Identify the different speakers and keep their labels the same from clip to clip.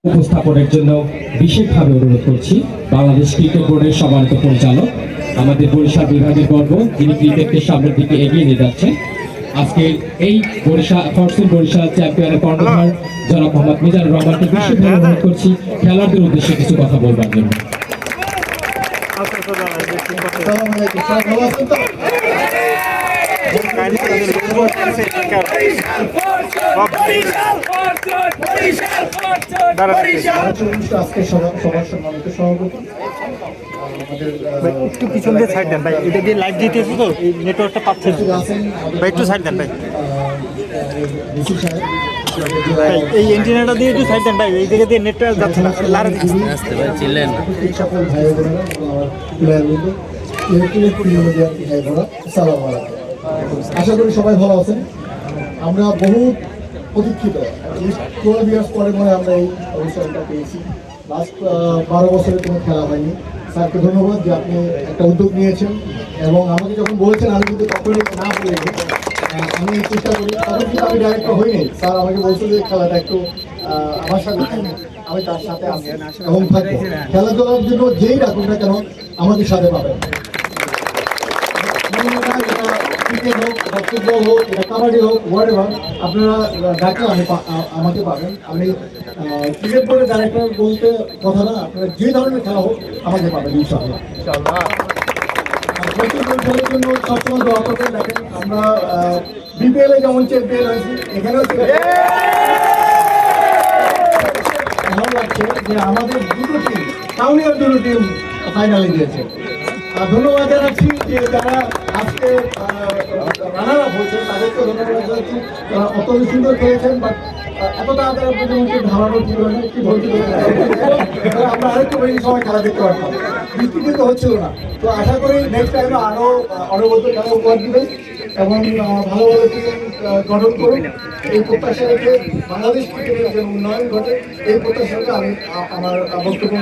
Speaker 1: উপস্থাপনের জন্য বিশেষভাবে অনুরোধ করছি বাংলাদেশ ক্রিকেট বোর্ডের সম্মানিত পরিচালক আমাদের বরিশাল বিভাগের গর্ব, যিনি ক্রিকেটকে সামনের দিকে এগিয়ে নিয়ে যাচ্ছেন। আজকের এই বরিশাল চ্যাম্পিয়নের কর্ণধার জনাব মোহাম্মদ মিজানুর রহমানকে বিশেষভাবে অনুরোধ করছি খেলোয়াড়দের উদ্দেশ্যে কিছু কথা বলবার জন্য।
Speaker 2: আজকে সবার সম্মানিত সভাপতি
Speaker 3: একটু পিছন দিয়ে সাইড দেন ভাই, এটা দিয়ে লাইভ দিতেছি তো এই নেটওয়ার্কটা পাচ্ছেন ভাই, একটু সাইড দেন ভাই, এই এন্টিনাটা দিয়ে একটু সাইড দেন ভাই, এই দিকে দিয়ে নেটওয়ার্ক যাচ্ছে না, লারে দিচ্ছি
Speaker 2: ছিলেন সকল ভাই বোনেরা, প্লেয়ার বন্ধু, ইলেকট্রনিক মিডিয়া ভাই বোনেরা, আসসালামু আলাইকুম। আশা করি সবাই ভালো আছেন। আমরা বহু প্রতীক্ষিত 12 ইয়ার্স পরে মনে আমরা এই অবসরটা পেয়েছি। লাস্ট 12 বছরে কোনো খেলা হয়নি। স্যারকে ধন্যবাদ যে আপনি একটা উদ্যোগ নিয়েছেন এবং আমাকে যখন বলেছেন আমি কিন্তু তখনই না বলে আমি চেষ্টা করি, তখন কিন্তু আমি ডাইরেক্টর হইনি। স্যার আমাকে বলছে যে খেলাটা একটু আমার সাথে আমি তার সাথে আসি এবং থাকবো। খেলাধুলার জন্য যেই রাখুন না কেন আমাদের সাথে পাবেন। ক্রিকেট হোক, ফুটবল হোক, এটা কাবাডি হোক, হোয়াটএভার আপনারা ডাকলে আমাকে পাবেন। আমি ক্রিকেট বোর্ডের ডাইরেক্টর বলতে কথা না, আপনারা যে ধরনের খেলা হোক আমাকে পাবেন ইনশাআল্লাহ। খেলার জন্য সবসময় দোয়া করবেন। দেখেন আমরা বিপিএল এ যেমন চ্যাম্পিয়ন হয়েছি, এখানেও ভালো লাগছে যে আমাদের দুটো টিম, টাউনের দুটো টিম ফাইনালে গিয়েছে। ধন্যবাদ জানাচ্ছি যে যারা আজকে রানার আপ হয়েছে তাদেরকে ধন্যবাদ জানাচ্ছি। তারা অত্যন্ত সুন্দর খেলেছেন, বাট এতটা তারা পর্যন্ত ধারণা ছিল না, একটু ধৈর্য ধরে আমরা আরেকটু বেশি সময় খেলা দেখতে পারতাম। বৃষ্টি কিন্তু হচ্ছিল না। তো আশা করি নেক্সট টাইমে আরও অনবদ্য খেলা উপহার দিবেন এবং ভালো ভালো টিম গঠন করুন। এই প্রত্যাশা রেখে বাংলাদেশ ক্রিকেটের যে উন্নয়ন ঘটে, এই প্রত্যাশাকে আমি আমার বক্তব্য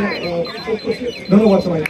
Speaker 2: শেষ করছি। ধন্যবাদ সবাই।